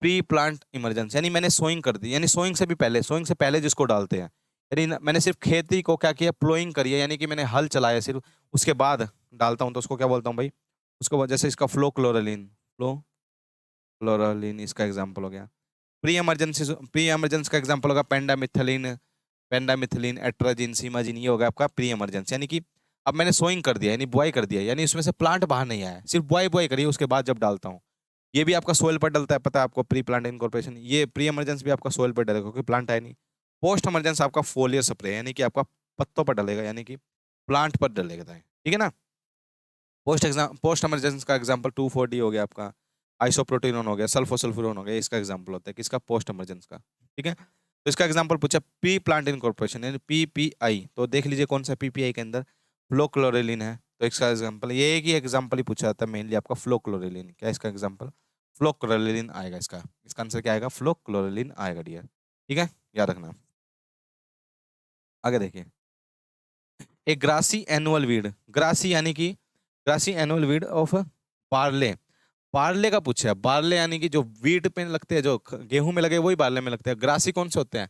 Speaker 1: प्री प्लांट इमरजेंसी, यानी मैंने सोइंग कर दी, यानी सोइंग से भी पहले, सोइंग से पहले जिसको डालते हैं, यानी मैंने सिर्फ खेती को क्या किया, प्लोइंग करी है, यानी कि मैंने हल चलाया सिर्फ, उसके बाद डालता हूँ, तो उसको क्या बोलता हूँ भाई, उसको जैसे इसका फ्लो क्लोरालिन, फ्लो क्लोरालिन इसका एग्जाम्पल हो गया। प्री इमरजेंसी, प्री इमरजेंसी का एग्जांपल होगा पेंडामिथिलिन, पेंडामिथिलिन, एट्राजिन, सीमाजिन, ये होगा आपका प्री इमरजेंसी। यानी कि अब मैंने सोइंग कर दिया, यानी बुआई कर दिया, यानी इसमें से प्लांट बाहर नहीं आया, सिर्फ बुआई बुआई करी, उसके बाद जब डालता हूँ। ये भी आपका सोइल पर डलता है, पता है आपको, प्री प्लांट इनकॉर्पोरेशन। ये प्री इमरजेंसी भी आपका सोइल पर डलेगा क्योंकि प्लांट आया नहीं। पोस्ट इमरजेंसी आपका फोलियर स्प्रे, यानी कि आपका पत्तों पर डलेगा, यानी कि प्लांट पर डलेगा। ठीक है ना। पोस्ट इमरजेंसी का एग्जांपल 2,4-D हो गया आपका, आइसोप्रोटीनोन हो गया, सल्फोसल्फ्यूरोन हो गया, इसका एग्जांपल होता है किसका, पोस्ट इमरजेंसी का। ठीक है, तो इसका एग्जांपल पूछा पी प्लांट इनकॉर्पोरेशन, यानी पीपीआई, तो देख लीजिए कौन सा पीपीआई के अंदर फ्लोक्लोरेलिन है, तो इसका एग्जांपल, ये एक ही एग्जांपल ही पूछा जाता है मेनली आपका, फ्लोक्लोरेलिन। क्या इसका एग्जांपल, फ्लोक्लोरेलिन आएगा इसका, इसका आंसर क्या आएगा, फ्लोक्लोरेलिन आएगा डियर। ठीक है, याद रखना। आगे देखिए, एक ग्रासी एनुअल वीड, ग्रासी यानी कि grassy annual weed of barley, barley का पूछा है, बार्ले यानी कि जो वीट पे लगते हैं, जो गेहूं में लगे वही बार्ले में लगते हैं। ग्रासी कौन से होते हैं,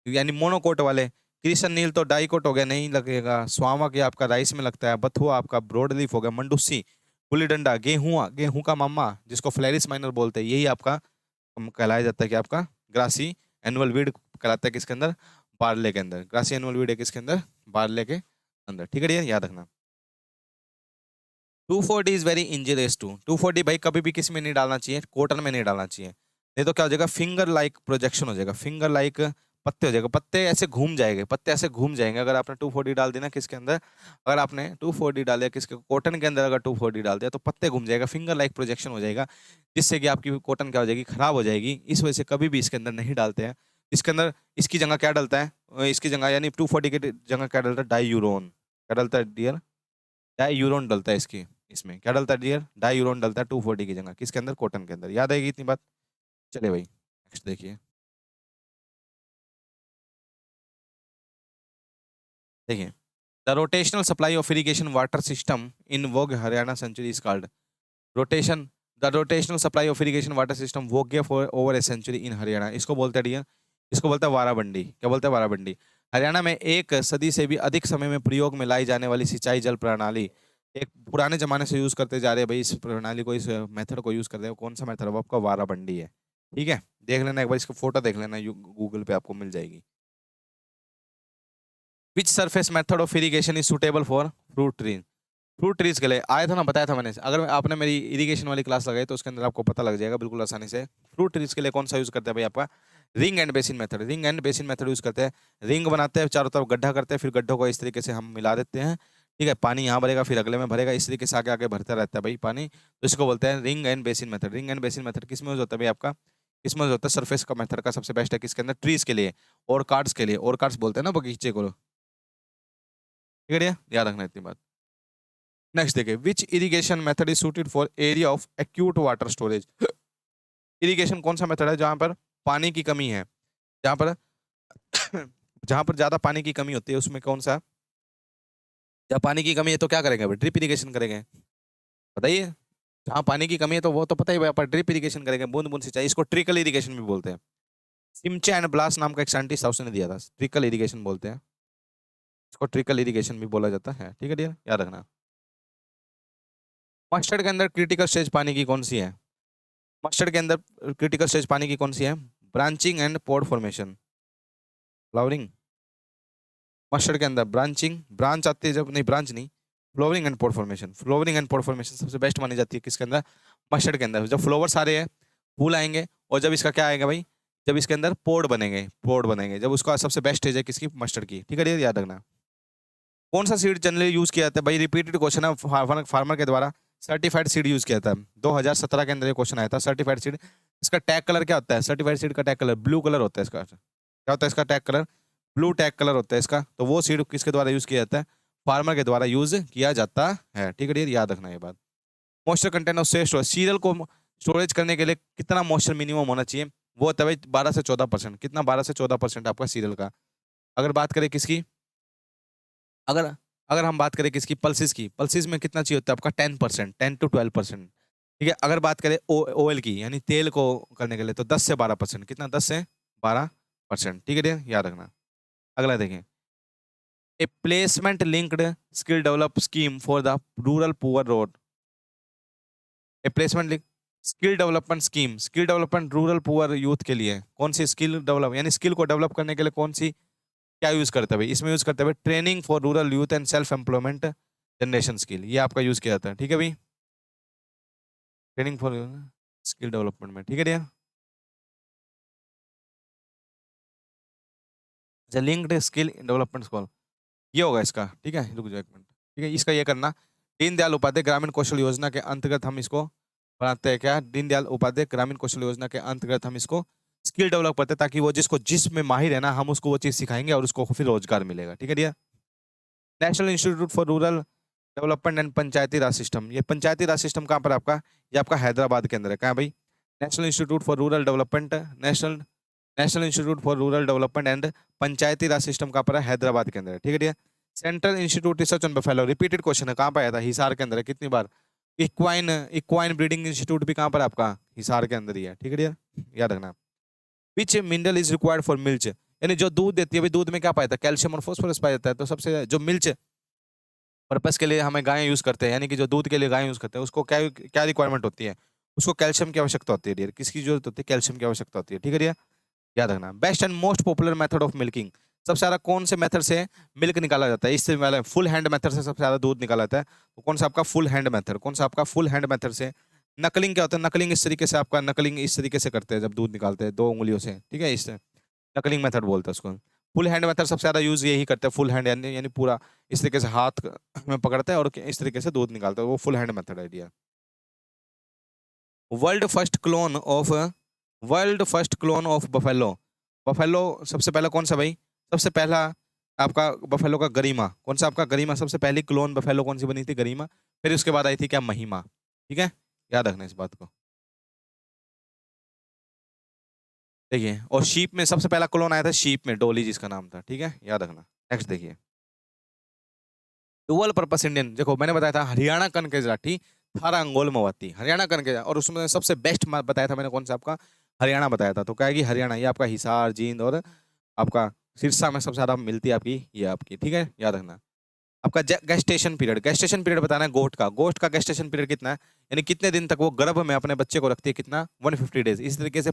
Speaker 1: यानी मोनोकोट वाले। कृष्ण नील तो डाइकोट हो गया, नहीं लगेगा। स्वामक ये आपका राइस में लगता है। बथुआ आपका ब्रॉड लीफ हो गया। मंडूसी, गुल्ली डंडा, गेहूं, गेहूं का मामा जिसको फ्लैरिस माइनर बोलते हैं, यही आपका कहलाया जाता है कि आपका ग्रासी एनुअल वीड कहलाता है किसके अंदर, बार्ले के अंदर। ग्रासी एनुअल वीड है किसके अंदर, बार्ले के अंदर। ठीक है, याद रखना। 2,4-D is very injurious to, 2,4-D भाई कभी भी किस में नहीं डालना चाहिए, कॉटन में नहीं डालना चाहिए, नहीं तो क्या हो जाएगा, फिंगर लाइक प्रोजेक्शन हो जाएगा, फिंगर लाइक पत्ते हो जाएगा, पत्ते ऐसे घूम जाएंगे, पत्ते ऐसे घूम जाएंगे अगर आपने 2,4-D डाल दी ना किसके अंदर, अगर आपने 2,4-D डाल किसके, कॉटन के अंदर अगर 2,4-D डाल दिया तो पत्ते घूम जाएगा, फिंगर लाइक प्रोजेक्शन हो जाएगा, जिससे कि आपकी कॉटन क्या हो जाएगी, खराब हो जाएगी। इस वजह से कभी भी इसके अंदर नहीं डालते हैं। इसके अंदर इसकी जगह क्या डलता है, इसकी जगह यानी 2,4-D की जगह क्या डलता है, डाई यूरोन, क्या डलता है डियर, डाई यूरोन डलता है इसकी, इसमें क्या डलता है डियर, डाई यूरोन डलता है 2,4-D की जगह किसके अंदर, कॉटन के अंदर। याद आएगी इतनी बात। चलिए भाई नेक्स्ट देखिए, देखिए the rotational supply of irrigation water system in vogue Haryana century is called, rotation, the rotational supply of irrigation water system vogue for over a century in Haryana, इसको बोलते हैं डियर, इसको बोलते हैं वाराबंडी। क्या बोलते हैं, वाराबंडी। हरियाणा में एक सदी से भी अधिक समय में प्रयोग में लाई जाने वाली सिंचाई जल प्रणाली, एक पुराने जमाने से यूज करते जा रहे हैं भाई, इस प्रणाली को, इस मेथड को यूज करते हैं, कौन सा मेथड है वो आपका वाराबंडी है। ठीक है, देख लेना एक बार, इसको फोटो देख लेना, गूगल पे आपको मिल जाएगी। Which surface method of irrigation is suitable for fruit tree, fruit trees के लिए आया था ना, बताया था मैंने, अगर आपने मेरी इरिगेशन वाली क्लास लगाई तो उसके अंदर आपको पता लग जाएगा बिल्कुल आसानी से। फ्रूट ट्रीज के लिए कौन सा यूज करते हैं भाई, आपका ring and basin method, ring and basin method use करते हैं। रिंग बनाते हैं, चारों तरफ गड्ढा करते हैं, फिर गड्ढों को इस तरीके से हम मिला देते हैं। ठीक है, पानी यहाँ भरेगा फिर अगले में भरेगा, इस तरीके से आगे आगे भरता रहता है भाई पानी, तो इसको बोलते हैं ring and basin method. Ring and basin method किस में यूज होता है भाई आपका, किसमें यूज होता है, सरफेस का मेथड का सबसे बेस्ट है किसके अंदर, ट्रीज के लिए और कार्ड्स के लिए, और कार्ड्स बोलते हैं ना बगीचे को। ठीक है, याद रखना इतनी बात। नेक्स्ट देखिए, which irrigation method is suited for area of acute water storage, irrigation कौन सा मेथड है जहां पर पानी की कमी है, जहां पर जहां पर ज्यादा पानी की कमी होती है, उसमें कौन सा, जब पानी की कमी है तो क्या करेंगे, ड्रिप इरिगेशन करेंगे, बताइए। जहां पानी की कमी है तो वो तो पता ही है, ड्रिप इरिगेशन करेंगे, बूंद बूंद सिंचाई, इसको ट्रिकल इरिगेशन भी बोलते हैं। सिमचा एंड ब्लास नाम का एक साइंटिस्ट था, उसने दिया था, ट्रिकल इरिगेशन बोलते हैं इसको, ट्रिकल इरिगेशन भी बोला जाता है। ठीक है डियर, याद रखना। मस्टर्ड के अंदर क्रिटिकल स्टेज पानी की कौन सी है, मस्टर्ड के अंदर क्रिटिकल स्टेज पानी की कौन सी है, branching and pod formation, flowering, mustard के अंदर ब्रांचिंग, ब्रांच आती है जब, नहीं ब्रांच नहीं, flowering and pod formation, flowering and pod formation सबसे बेस्ट मानी जाती है किसके अंदर, मस्टर्ड के अंदर। जब फ्लोवर सारे हैं, फूल आएंगे, और जब इसका क्या आएगा भाई, जब इसके अंदर पोड बनेंगे, पोड बनेंगे, जब उसका सबसे बेस्ट स्टेज है किसकी, मस्टर्ड की, ठीक है, ये याद रखना। कौन सा सीड जनरली यूज किया जाता है भाई, रिपीटेड क्वेश्चन है फार्मर के द्वारा, सर्टिफाइड सीड यूज किया था 2017 के अंदर ये क्वेश्चन आया था, सर्टिफाइड सीड। इसका टैग कलर क्या होता है, सर्टिफाइड सीड का टैग कलर ब्लू कलर होता है इसका, क्या होता है इसका tag colour, blue tag colour होता है इसका। तो वो सीड किसके द्वारा यूज किया जाता है, फार्मर के द्वारा यूज किया जाता है, ठीक है, याद रखना ये बात। Moisture content of storage, serial को स्टोरेज करने के लिए कितना मॉइस्चर मिनिमम होना चाहिए, वो होता है भाई 12 से 14%, कितना 12 से 14% आपका सीरियल का। अगर बात करें किसकी, अगर अगर हम बात करें किसकी, पल्सिस की, पल्सिस में कितना चाहिए होता है आपका 10%, 10 to 12%, ठीक है। अगर बात करें ऑयल की यानी तेल को करने के लिए तो 10 से 12%, कितना 10 से 12%, ठीक है, याद रखना। अगला देखें, a placement linked skill develop scheme for the rural poor road, a placement link skill development scheme, skill development rural poor youth के लिए, कौन सी स्किल डेवलप, यानी स्किल को डेवलप करने के लिए कौन सी क्या यूज करते हैं भाई, इसमें यूज करते हैं training for rural youth and self employment generation skill, ये आपका यूज किया जाता है, ठीक है भाई, ट्रेनिंग फॉर स्किल डेवलपमेंट में, ठीक है भैया। अच्छा, लिंक्ड स्किल डेवलपमेंट स्कॉल, ये होगा इसका, ठीक है, रुक जाओ एक मिनट, ठीक है, इसका ये करना, दीनदयाल उपाध्याय ग्रामीण कौशल योजना के अंतर्गत हम इसको बनाते हैं, क्या दीनदयाल उपाध्याय ग्रामीण कौशल योजना के अंतर्गत हम इसको स्किल डेवलप करते हैं, ताकि वो जिसको जिसमें माहिर है ना, हम उसको वो चीज़ सिखाएंगे और उसको फिर रोजगार मिलेगा, ठीक है भैया। National institute for rural development and Panchayati Raj system, ये पंचायती राज सिस्टम कहाँ पर है आपका, ये आपका हैदराबाद के अंदर है, कहाँ भाई, national institute for rural development, national national institute for rural development and Panchayati Raj system कहाँ पर है, हैदराबाद के अंदर है, ठीक है भैया। Central institute research on buffalo, repeated question है, कहाँ पर आया था, हिसार के अंदर है, कितनी बार। इक्वाइन इक्वाइन ब्रीडिंग इंस्टीट्यूट भी कहाँ पर है आपका, हिसार के अंदर ही है, ठीक है भैया, याद रखना। विच mineral is required for milch, यानी जो दूध देती है, भाई दूध में क्या पाया था, कैल्शियम और फॉस्फोरस पाया जाता है, तो सबसे जो मिल्च पर्पस के लिए हमें गाय यूज करते हैं, यानी कि जो दूध के लिए गाय यूज करते हैं, उसको क्या क्या रिक्वायरमेंट होती है, उसको कैल्शियम की आवश्यकता होती है डियर, किसकी जरूरत होती है, कैल्शियम की आवश्यकता होती है, ठीक है डियर, याद रखना। Best and most popular method of milking, सबसे ज्यादा कौन से मेथड से मिल्क निकाला जाता है, इससे वाला फुल हैंड मेथड से सबसे ज्यादा दूध निकाला जाता है, तो कौन सा आपका फुल हैंड मेथड, कौन सा आपका फुल हैंड मेथड से। नकलिंग क्या होता है, नकलिंग इस तरीके से आपका, नकलिंग इस तरीके से करते हैं जब दूध निकालते हैं 2 उंगलियों से, ठीक है, इस नकलिंग मेथड बोलते हैं उसको। फुल हैंड मेथड सबसे ज्यादा यूज यही करते हैं, फुल हैंड यानी पूरा इस तरीके से हाथ में पकड़ता है और इस तरीके से दूध निकालता है, वो full hand method idea. World first clone of world first clone of buffalo, buffalo सबसे पहला कौन सा भाई, सबसे पहला आपका बफेलो का गरिमा, कौन सा आपका गरिमा, सबसे पहली क्लोन बफेलो कौन सी बनी थी, गरिमा, फिर उसके बाद आई थी क्या, महिमा, ठीक है, याद रखना इस बात को। देखिए, और शीप में सबसे पहला क्लोन आया था, शीप में डोली जिसका नाम था, ठीक है, याद रखना। नेक्स्ट देखिए, डुअल पर्पस इंडियन, देखो मैंने बताया था हरियाणा कन के जाठी थारा अंगोल मवाती, हरियाणा कन के, और उसमें सबसे बेस्ट बताया था मैंने कौन सा आपका, हरियाणा बताया था, तो क्या है कि हरियाणा, ये आपका हिसार जींद और आपका सिरसा में सबसे ज्यादा मिलती है आपकी, ये आपकी, ठीक है, याद रखना। आपका गेस्टेशन पीरियड, गेस्टेशन पीरियड बताना है गोट का, गोट का गेस्टेशन पीरियड कितना है, यानी कितने दिन तक वो गर्भ में अपने बच्चे को रखती है, कितना, 150 डेज। इस तरीके से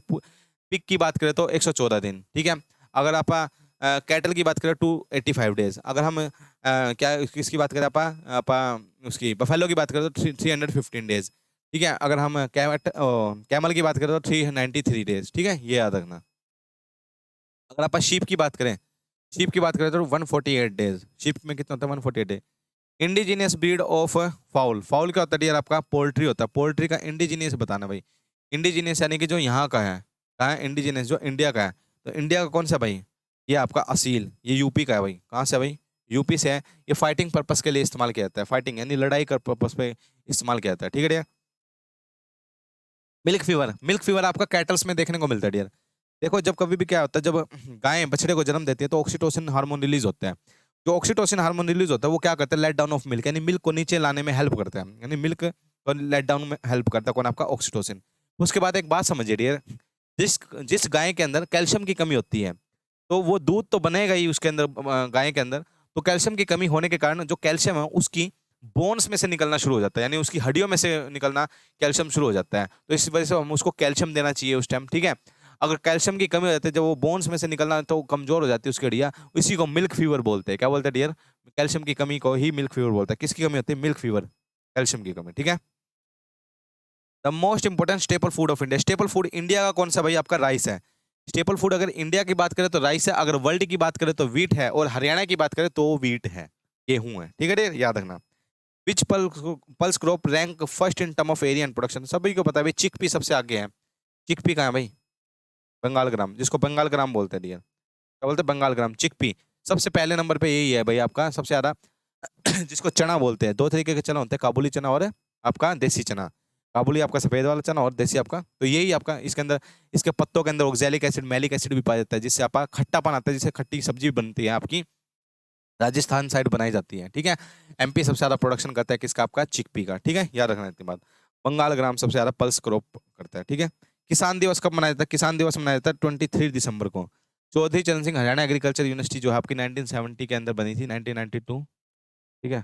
Speaker 1: पिक की बात करें तो 114 दिन, ठीक है। अगर आप कैटल की बात करें 285 डेज, अगर हम क्या किसकी बात करें आप उसकी बफेलो की बात करें तो 315 डेज, ठीक है। अगर हम कैमल की बात करें तो 393 डेज, ठीक है, ये याद रखना। अगर आप शीप की बात करें, शीप की बात करें तो 148 डेज, शीप में कितना होता है, 148 days. Indigenous breed of foul, foul क्या होता है यार आपका, पोल्ट्री होता है, पोल्ट्री का इंडिजीनियस बताना भाई, इंडिजीनियस यानी कि जो यहाँ का है, कहाँ है इंडिजीनियस, जो इंडिया का है, तो इंडिया का कौन सा भाई, ये आपका असील, ये यूपी का है भाई, कहाँ से भाई, यूपी से है। ये फाइटिंग पर्पस के लिए इस्तेमाल किया जाता है, फाइटिंग यानी लड़ाई का पर्पस पे इस्तेमाल किया जाता है, ठीक है dear. Milk fever, milk fever आपका कैटल्स में देखने को मिलता है डियर। देखो जब कभी भी क्या होता है, जब गायें बछड़े को जन्म देती है तो ऑक्सीटोसिन हार्मोन रिलीज होता है, जो ऑक्सीटोसिन हार्मोन रिलीज होता है वो क्या करता है, लेट डाउन ऑफ मिल्क, यानी मिल्क को नीचे लाने में हेल्प करता है, यानी मिल्क को लेट डाउन में हेल्प करता है कौन, आपका ऑक्सीटोसिन। उसके बाद एक बात समझिए डियर, जिस जिस गाय के अंदर कैल्शियम की कमी होती है तो वो दूध तो बनेगा ही उसके अंदर, गाय के अंदर, तो कैल्शियम की कमी होने के कारण जो कैल्शियम है उसकी बोन्स में से निकलना शुरू हो जाता है, यानी उसकी हड्डियों में से निकलना कैल्शियम शुरू हो जाता है, तो इस वजह से हम उसको कैल्शियम देना चाहिए उस टाइम, ठीक है। अगर कैल्शियम की कमी हो जाती है, जब वो बोन्स में से निकलना तो कमजोर हो जाती है उसकी हड्डियां, इसी को मिल्क फीवर बोलते हैं। क्या बोलते हैं डियर? कैल्शियम की कमी को ही मिल्क फीवर बोलते हैं। किसकी कमी होती है? मिल्क फीवर, कैल्शियम की कमी। ठीक है। The most important staple food of India, staple food India का कौन सा भाई? आपका राइस है। स्टेपल फूड अगर इंडिया की बात करें तो राइस है, अगर वर्ल्ड की बात करें तो व्हीट है, और हरियाणा की बात करें तो व्हीट है, गेहूं है। ठीक है डियर, याद रखना। Which pulse crop rank first in term of area and production? सभी को पता है भाई, चिकपी सबसे आगे है। चिकपी कहाँ है भाई? बंगाल ग्राम, जिसको बंगाल ग्राम बोलते हैं डियर। क्या बोलते हैं? बंगाल ग्राम, चिकपी सबसे पहले नंबर पे यही है भाई आपका सबसे ज्यादा। जिसको चना बोलते हैं, दो तरीके के चना होते हैं, काबुली चना और आपका देसी चना। काबुली आपका सफेद वाला चना, और देसी आपका, तो यही आपका इसके अंदर, इसके पत्तों के अंदर ऑक्सैलिक एसिड, मैलिक एसिड भी पाया जाता है, जिससे आपका खट्टापन आता है, जिससे खट्टी सब्जी बनती है आपकी, राजस्थान साइड बनाई जाती है। ठीक है। एमपी सबसे ज्यादा प्रोडक्शन करता है किसका? आपका चिकपी का। ठीक है, याद रखना इतनी बात। बंगाल ग्राम सबसे ज्यादा पल्स क्रॉप करता है। ठीक है। किसान दिवस कब मनाया जाता है? किसान दिवस मनाया जाता है 23 दिसंबर को। चौधरी चरण सिंह हरियाणा एग्रीकल्चर यूनिवर्सिटी जो है आपकी 1970 के अंदर बनी थी, 1992। ठीक है,